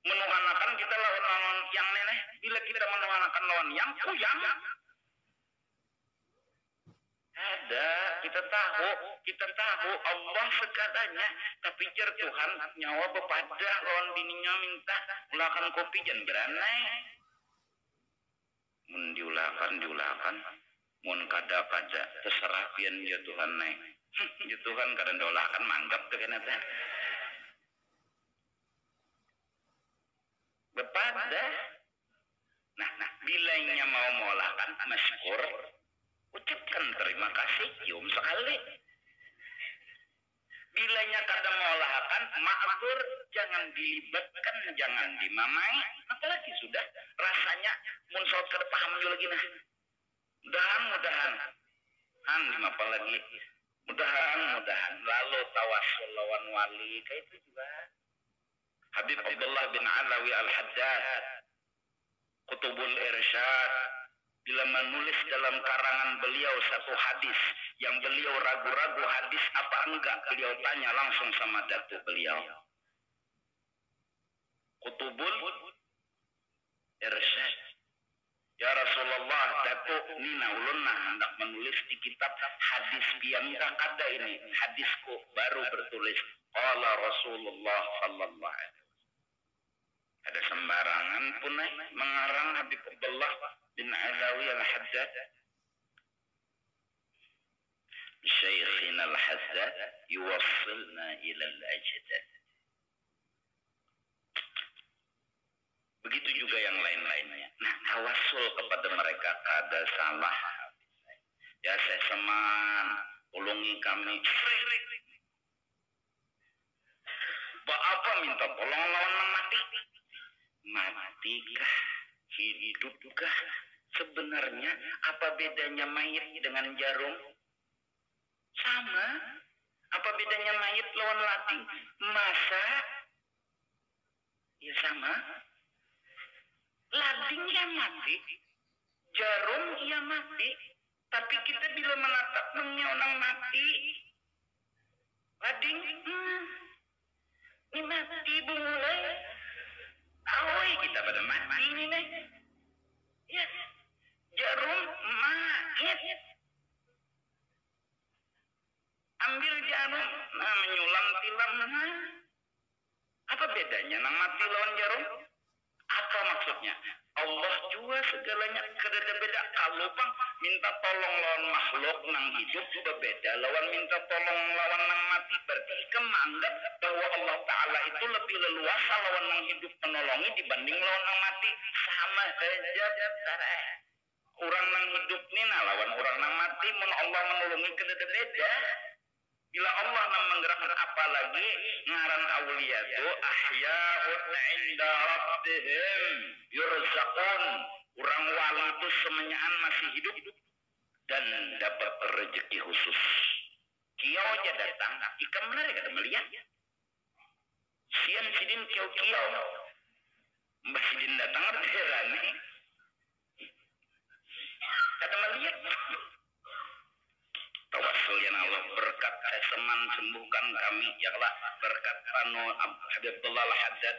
Menuhanakan kita lawan yang neneh, bila kita menuhanakan lawan yang kuyang. Ada, kita tahu Allah sekadanya, tapi jar Tuhan nyawa bepadah lawan bininya minta ulahkan kopi jangan beranai. Mun diulahkan, mun kada terserah pian ya Tuhan naik. Ya Tuhan kadang diulahkan manggap ke kenapa? Bepadah. Nah, bilanya mau mengolahkan masykur, ucapkan terima kasih, cium sekali. Bilanya kadang mengolahkan ma'zur, jangan dilibatkan, jangan dimamai. Apalagi sudah rasanya munsot kada paham juga lagi nah. Mudahan. Apa lagi? Mudahan. Lalu tawasul lawan wali kayak itu juga. Habib Abdullah bin Alawi Al-Haddad, Qutubul Irsyad, bila menulis dalam karangan beliau satu hadis yang beliau ragu-ragu hadis apa enggak, beliau tanya langsung sama datuk beliau. Qutubul Irsyad, ya Rasulullah, datuk nina ulunna hendak menulis di kitab hadis biangkah kada ini hadisku baru bertulis qala Rasulullah sallallahu alaihi wasallam. Ada sembarangan pun mengarang Habib Abdullah bin Alawi Al-Haddad. Syekhina Al-Haddad yuwassilna ila al-ajdad. Begitu juga yang lain-lainnya. Nah, tawassul kepada mereka kada salah. Ya saya seman, tolongi kami. Apa minta tolong lawan mati? Matikah? Hidupkah? Sebenarnya apa bedanya mayit dengan jarum? Sama. Apa bedanya mayit lawan lading? Masa? Ya sama. Lading ya mati, jarum ya mati. Tapi kita bila menatapnya orang mati, lading, ini mati mulai. Awai kita pada mati ini nih. Ya, jarum mayit. Ambil jarum, menyulam tilam. Apa bedanya nang mati lawan jarum? Apa maksudnya? Allah juga segalanya beda. Kalau bang minta tolong lawan makhluk nang hidup berbeda. Lawan minta tolong lawan nang mati, berarti ikam menganggap bahwa Allah Ta'ala itu lebih leluasa lawan nang hidup menolongi dibanding lawan nang mati. Sama saja. Orang nang hidup ni lawan orang nang mati, mun Allah menolongi beda. Bila Allah menggerakkan apalagi ngaran awliya itu ahya'un 'inda rabbihim yurzaqun. Orang wali itu semenyaan masih hidup dan dapat rezeki khusus. Kiau aja datang, ikam menarik ada melihat. Sian sidin kiau-kiau. Mbah sidin datang herane. Kada melihat. Tawassul ya Allah berkat seman sembuhkan kami ya Allah berkat anu Habibullah Al-Haddad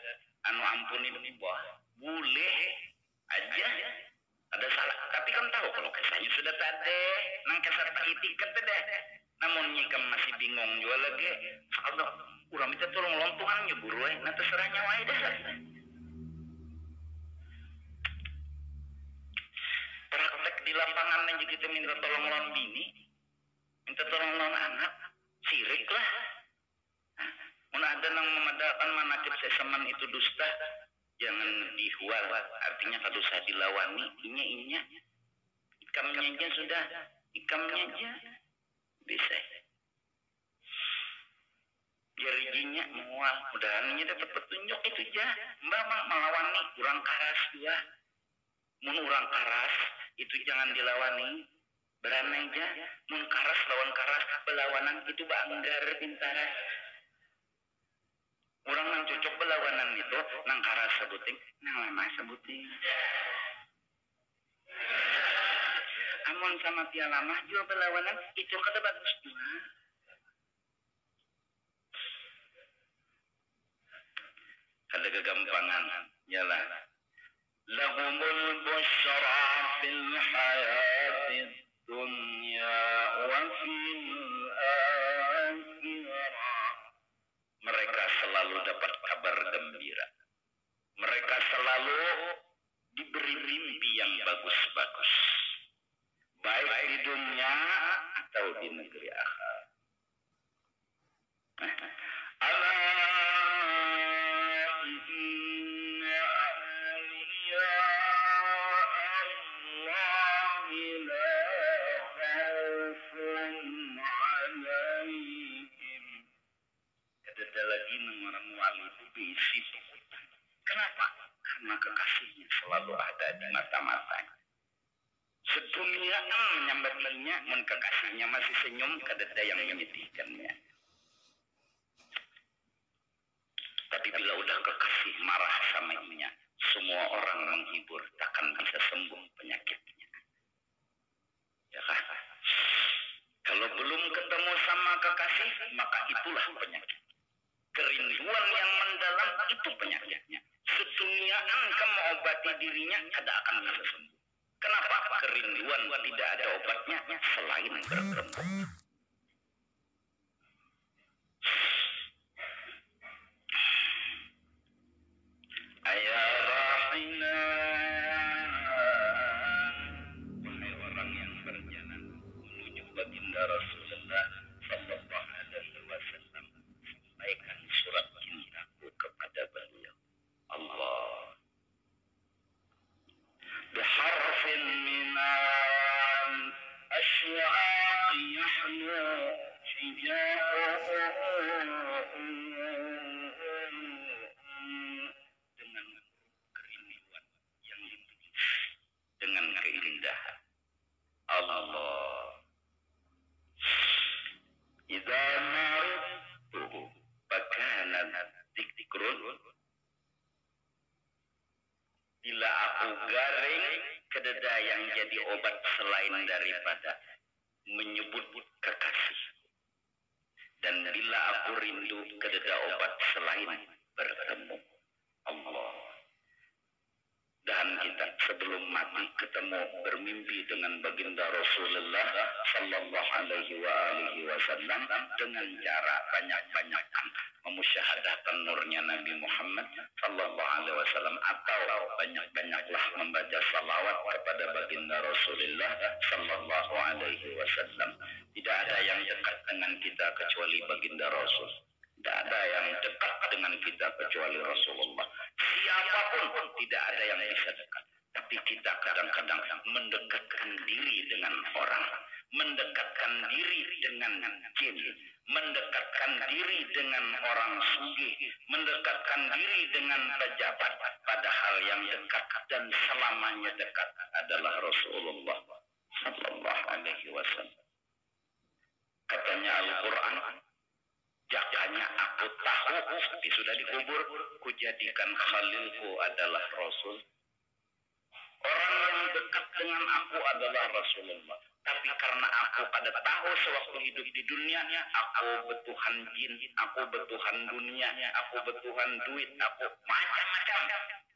anu ampuni Allah. Boleh aja ada salah tapi kan tahu kalau kisahnya sudah tadi nang kesar tiket deh namun nyikam masih bingung juga lagi Allah urang minta tolong lontungan nya buru nah terserahnya wae dah praktek di lapangan yang kita minta tolong lawan bini minta tolong lawan anak sirik lah mun ada nang memadakan manakib sesaman itu dusta jangan dihual artinya kalau usah dilawani inya ikamnya aja sudah ikamnya aja bisa jarinya mual mudahannya dapat petunjuk itu aja mbak melawani kurang karas juga mun urang karas itu jangan dilawani berani aja mun karas lawan karas belawanan itu banggar pintara orang nang cocok belawanan itu nang karas sebuting nang lama sebuting amun sama tia lama juga belawanan itu kada bagus juga ada kegampangan yalah lahumul busyra fil hayatid dunya wa fil akhirah mereka selalu dapat kabar gembira mereka selalu diberi mimpi yang bagus-bagus baik di dunia atau di negeri akhirat ala inna awliya Allahi la khawfun alaihim ada lagi orang wali itu diisi kenapa? Karena kekasihnya selalu ada di mata-matanya sedunia menyambatinya mun kekasihnya masih senyum kadada yang menyedihkannya tapi bila udah kekasih marah sama inya semua orang menghibur takkan bisa sembuh penyakitnya ya kan kalau belum ketemu sama kekasih maka itulah penyakit kerinduan yang mendalam itu penyakitnya seduniaan kamu obati dirinya kada akan bisa sembuh kenapa kerinduan tidak ada obatnya selain bertemu wahai orang yang berjalan menuju baginda Rasulullah sallallahu alaihi wasallam sampaikan surat cintaku kepada beliau Allah biharfin minal asy'aq yahlu dengan kerinduan yang ditulis dengan keindahan Allah idza maridtu fakana dzikrun bila aku garing kededa yang jadi obat selain daripada menyebut kekasih dan bila aku rindu kededa obat selain bertemu Allah dan kita sebelum mati ketemu bermimpi dengan baginda Rasulullah sallallahu alaihi wasallam dengan cara banyak-banyakan memusyahadahkan nurnya Nabi Muhammad sallallahu alaihi wasallam atau banyak-banyaklah membaca salawat kepada baginda Rasulullah sallallahu alaihi wasallam. Tidak ada yang dekat dengan kita kecuali baginda Rasul. Tidak ada yang dekat dengan kita kecuali Rasulullah. Siapapun tidak ada yang bisa dekat. Tapi kita kadang-kadang mendekatkan diri dengan orang. Mendekatkan diri dengan jin. Mendekatkan diri dengan orang sugih. Mendekatkan diri dengan pejabat. Padahal yang dekat dan selamanya dekat adalah Rasulullah sallallahu alaihi wasallam. Katanya Al-Quran, Jakanya aku tahu tapi sudah dikubur, kujadikan khalilku adalah Rasul. Orang yang dekat dengan aku adalah Rasulullah. Tapi karena aku pada tahu sewaktu hidup di dunia, aku betuhan jin, aku betuhan dunia, aku betuhan duit, aku macam-macam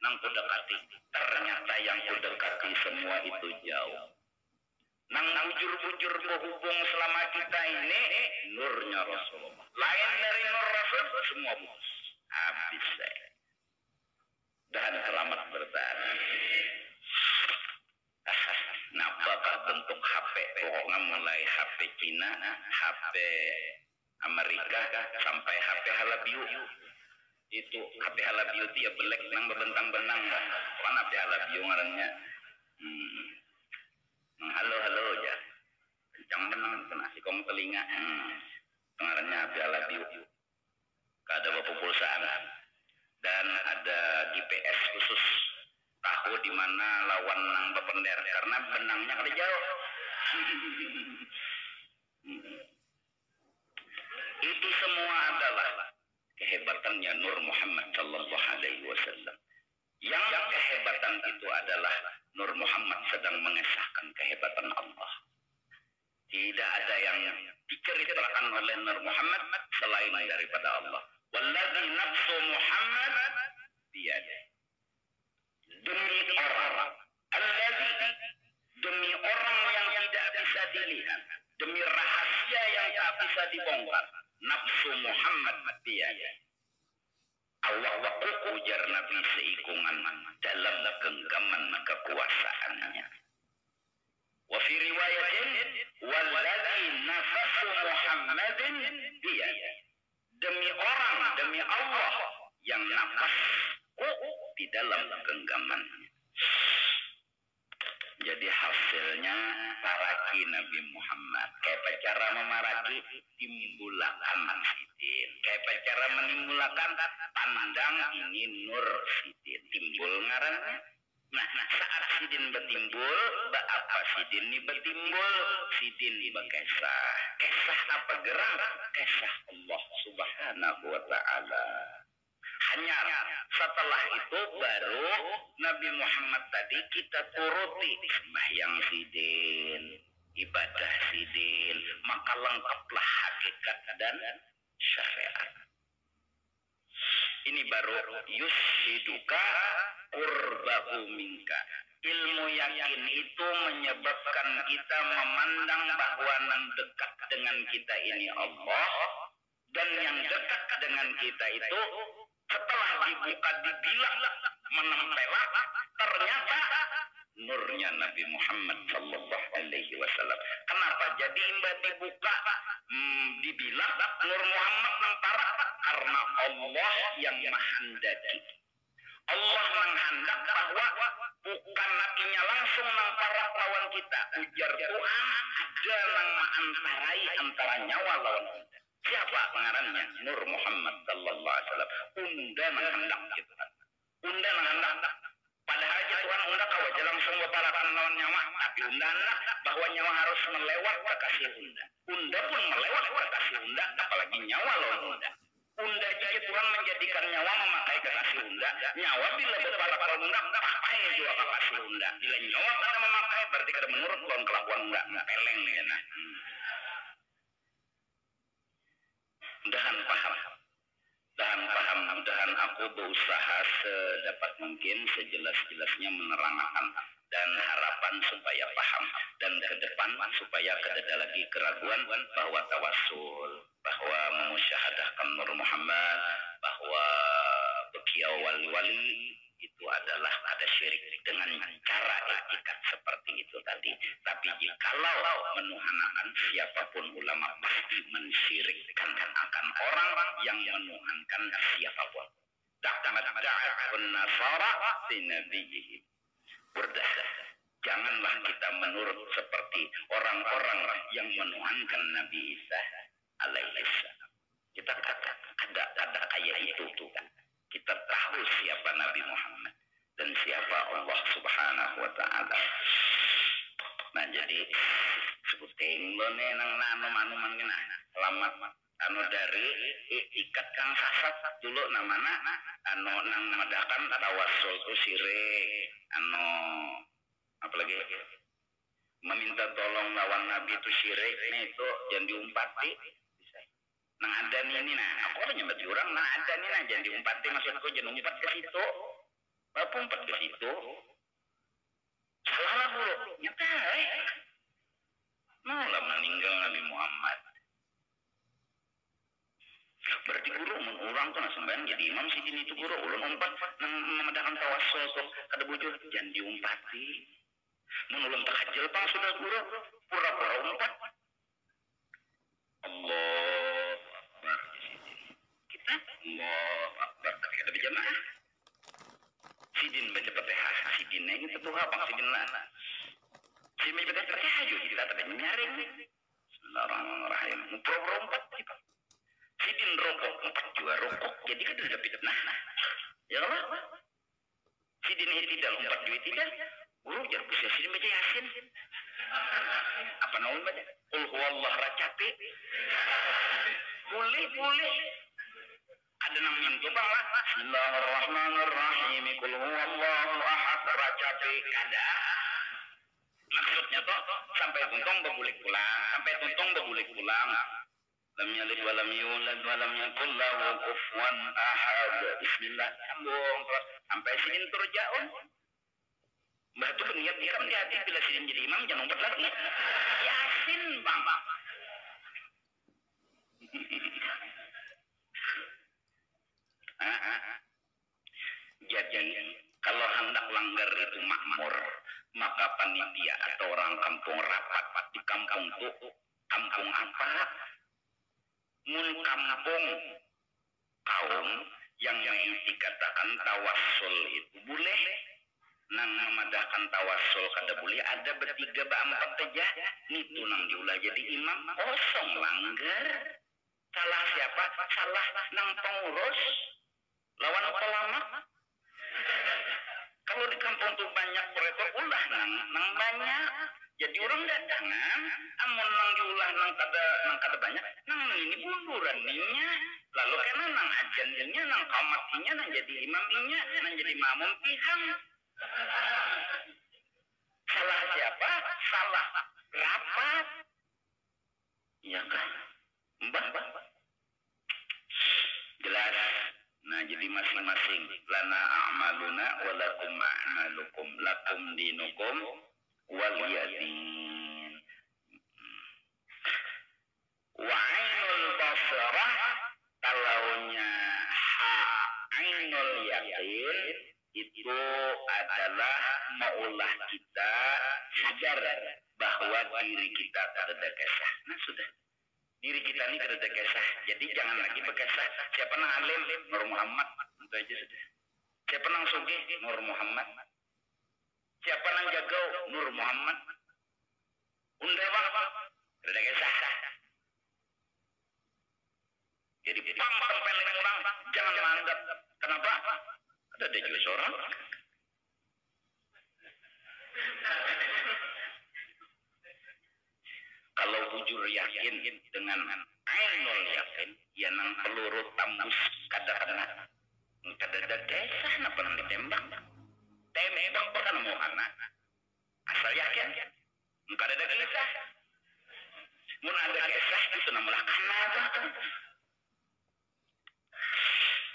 nang ku dekati. Ternyata yang ku dekati semua itu jauh. Nang bujur-bujur berhubung selama kita ini nurnya Rasulullah. Lain dari nur Rasul semua putus. Habis saya. Dan selamat bertahan. Nah, bakal bentuk HP pokoknya mulai HP Cina, HP Amerika sampai HP Halabiu. Itu HP Halabiu itu ya belek nang bebentang-benang kan. Kan HP Halabiu ngarannya. Halo aja. Kencang benang kena si kom telinga. Ngarannya HP Halabiu. Kada bawa pulsaan. Dan ada GPS khusus. Tahu di mana lawan nang bepender karena benangnya kada jauh. Itu semua adalah kehebatannya Nur Muhammad sallallahu alaihi wasallam. Yang kehebatan itu adalah Nur Muhammad sedang mengesahkan kehebatan Allah. Tidak ada yang diceritakan oleh Nur Muhammad selain daripada Allah. Walladzi nafsu Muhammad biyadihi. Demi orang, demi orang yang tidak bisa dilihat, demi rahasia yang tak bisa dibongkar, nafsu Muhammad biyadihi. Allah ujar Nabi seikungan dalam genggaman kekuasaannya. Wa fi riwayatin walladzi nafsu Muhammadin biyadihi. Demi orang, demi Allah yang nafasku di dalam genggamannya. Jadi hasilnya maraki Nabi Muhammad. Kayak cara memaraki timbulakan sidin. Kayak cara menimbulakan pandang ini nur sidin. Timbul ngarannya. Nah, saat sidin bertimbul, apa sidin ini bertimbul? Sidin ini berkesah. Kesah apa gerak? Kesah Allah Subhanahu wa ta'ala. Hanya setelah itu baru Nabi Muhammad tadi kita turuti sembahyang sidin, ibadah sidin, maka lengkaplah hakikat dan syariat. Ini baru yushiduka qurbahu minka. Ilmu yakin itu menyebabkan kita memandang bahwa yang dekat dengan kita ini Allah, dan yang dekat dengan kita itu setelah dibuka dibilang menempelak ternyata nurnya Nabi Muhammad sallallahu alaihi wasallam. Kenapa jadi imbah dibuka dibilang nur Muhammad nempara? Karena Allah yang menghendaki. Allah menghendak bahwa bukan nakinya langsung nempara lawan kita. Ujar Tuhan ada yang mengantarai antara nyawa lawan kita. Siapa pengarannya? Nur Muhammad sallallahu alaihi wasallam. Unda menghendak kita. Unda menghendak. Padahal Tuhan unda kau aja langsung berparakan lawan nyawa. Tapi unda hendak bahwa nyawa harus melewat kekasih unda. Unda pun melewat kekasih unda, apalagi nyawa lawan unda. Unda jika Tuhan menjadikan nyawa memakai kekasih unda. Nyawa bila berparakan unda, pakai juga kekasih unda. Bila nyawa kada memakai berarti kada menurut lawan kelakuan unda. Peleng nih nah. Mudahan paham, mudahan aku berusaha sedapat mungkin sejelas-jelasnya menerangkan dan harapan supaya paham dan ke depan supaya tidak ada lagi keraguan bahwa tawassul, bahwa memusyahadahkan Nur Muhammad, bahwa beliau wali-wali itu adalah ada syirik dengan cara etikat seperti itu tadi. Tapi jikalau menuhankan siapapun ulama pasti mensyirikkan akan orang yang menuhankan siapapun. Da'at nasara fi nabiyihim. Berdasar. Janganlah kita menurut seperti orang-orang yang menuhankan Nabi Isa alaihissalam. Kita ada kayak itu kan. Kita tahu siapa Nabi Muhammad dan siapa Allah Subhanahu wa ta'ala. Nah jadi sebutin lo nih nang nano manuman kena selamat anu dari ikat kang sasat dulu namana anu nang madakan tawasul tu sire anu apalagi meminta tolong lawan nabi itu syirik nih itu jangan diumpati nang ada ini nah aku orang nyambat jurang nang ada nih nah jangan diumpati maksudku jangan umpat ke situ bapak umpat ke situ salah lah guru nyata malah meninggal Nabi Muhammad berarti guru orang tuh sembahyang jadi imam sih ini itu guru ulun umpat nang memadakan tawasul tuh kada bujur jangan diumpati menulun tahajud pang sudah guru pura-pura umpat Allah Akbar kita Allah Akbar tapi kada berjamaah sidin baca Fatihah sidin ini tepuh apa sidin lana sidin baca Fatihah aja kita tak nyaring Bismillahirrahmanirrahim pura-pura umpat sidin rokok umpat juga rokok jadi kada ada fitnah ya Allah sidin ini tidak umpat juga tidak guru jangan bisa sini baca Yasin apa naun baca Qul huwallahu racape boleh ada nang mintu bang lah Bismillahirrahmanirrahim Qul huwallahu ahad racape kada maksudnya toh sampai tuntung bebulik pulang lam yalid wa lam yulad wa lam yakul lahu kufuwan ahad bismillah sambung terus sampai sini turjaun Mbah itu berniat dia kan di hati bila sidin jadi imam jangan umpet lagi. Yasin bang. Jadi kalau hendak langgar itu makmur maka panitia atau orang kampung rapat di kampung tuh kampung apa? Mun kampung kaum yang dikatakan tawassul itu boleh. Nang memadahkan tawasul kada boleh ada bertiga berempat saja nitu nang diulah jadi imam kosong langgar salah siapa salah nang pengurus lawan ulama kalau di kampung tuh banyak proyek ulah nang banyak jadi orang datangan amun nang diulah nang kada banyak nang ini bunduran ninya lalu kena nang ajannya nang kamatinya nang jadi imamnya nang jadi makmum pihang salah siapa? Salah rapat. Iya kan? Mbah. Jelas. Nah jadi masing-masing. Lana a'maluna walakum a'malukum lakum dinukum waliyadin. Wa ainul basarah kalaunya ainul yakin itu adalah maulah kita sadar bahwa diri kita ada kesah. Nah sudah, diri kita ini ada kesah. Jadi jangan lagi berkesah. Siapa nang alim Nur Muhammad itu aja sudah. Siapa nang sugih Nur Muhammad. Siapa nang jagau Nur Muhammad. Undewa ada kesah. Jadi tempelin orang jangan menganggap kenapa? Ada juga seorang kalau jujur yakin dengan ainul yakin ya nang peluru tambus kada ada desah napa nang ditembak bukan mau anak asal yakin kada ada kisah mun ada kisah itu namalah kanada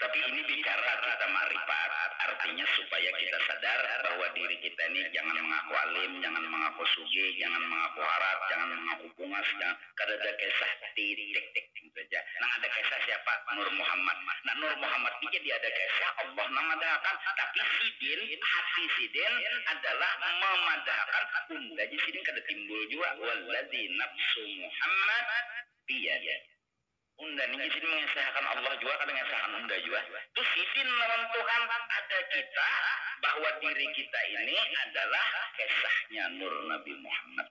tapi ini bicara kita marifat artinya supaya kita sadar bahwa diri kita ini jangan mengaku alim, jangan mengaku sugih, jangan mengaku harap, jangan mengaku bungas, jangan kada ada kisah titik saja. Nang ada kisah siapa? Nur Muhammad. Nah Nur Muhammad ini jadi ada kisah Allah memadahkan, tapi sidin hati sidin adalah memadahkan unda jadi sidin kada timbul juga waladzi nafsu Muhammad biyadihi. Unda ini jadi mengesahkan Allah juga kadang mengesahkan unda juga. Itu sidin lawan Tuhan ada kita bahwa diri kita ini adalah kesahnya Nur Nabi Muhammad.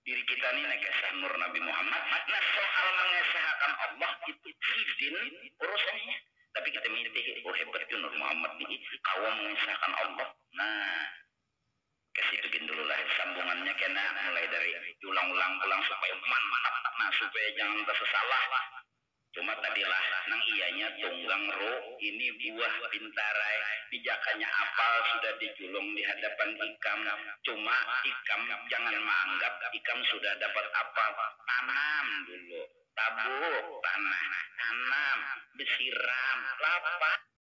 Diri kita ini kesah Nur Nabi Muhammad. Nah soal mengesahkan Allah itu sidin urusannya. Tapi kita milih oh hebat itu Nur Muhammad ini kawan mengesahkan Allah. Nah kesitu dulu lah sambungannya kena mulai dari ulang-ulang supaya supaya jangan tersalah Cuma tadilah nang iyanya tunggang ro ini buah pintarai pijakannya apal sudah dijulung di hadapan ikam. Cuma ikam jangan menganggap ikam sudah dapat apal. Tanam dulu, tabur tanah, tanam, besiram, lapak.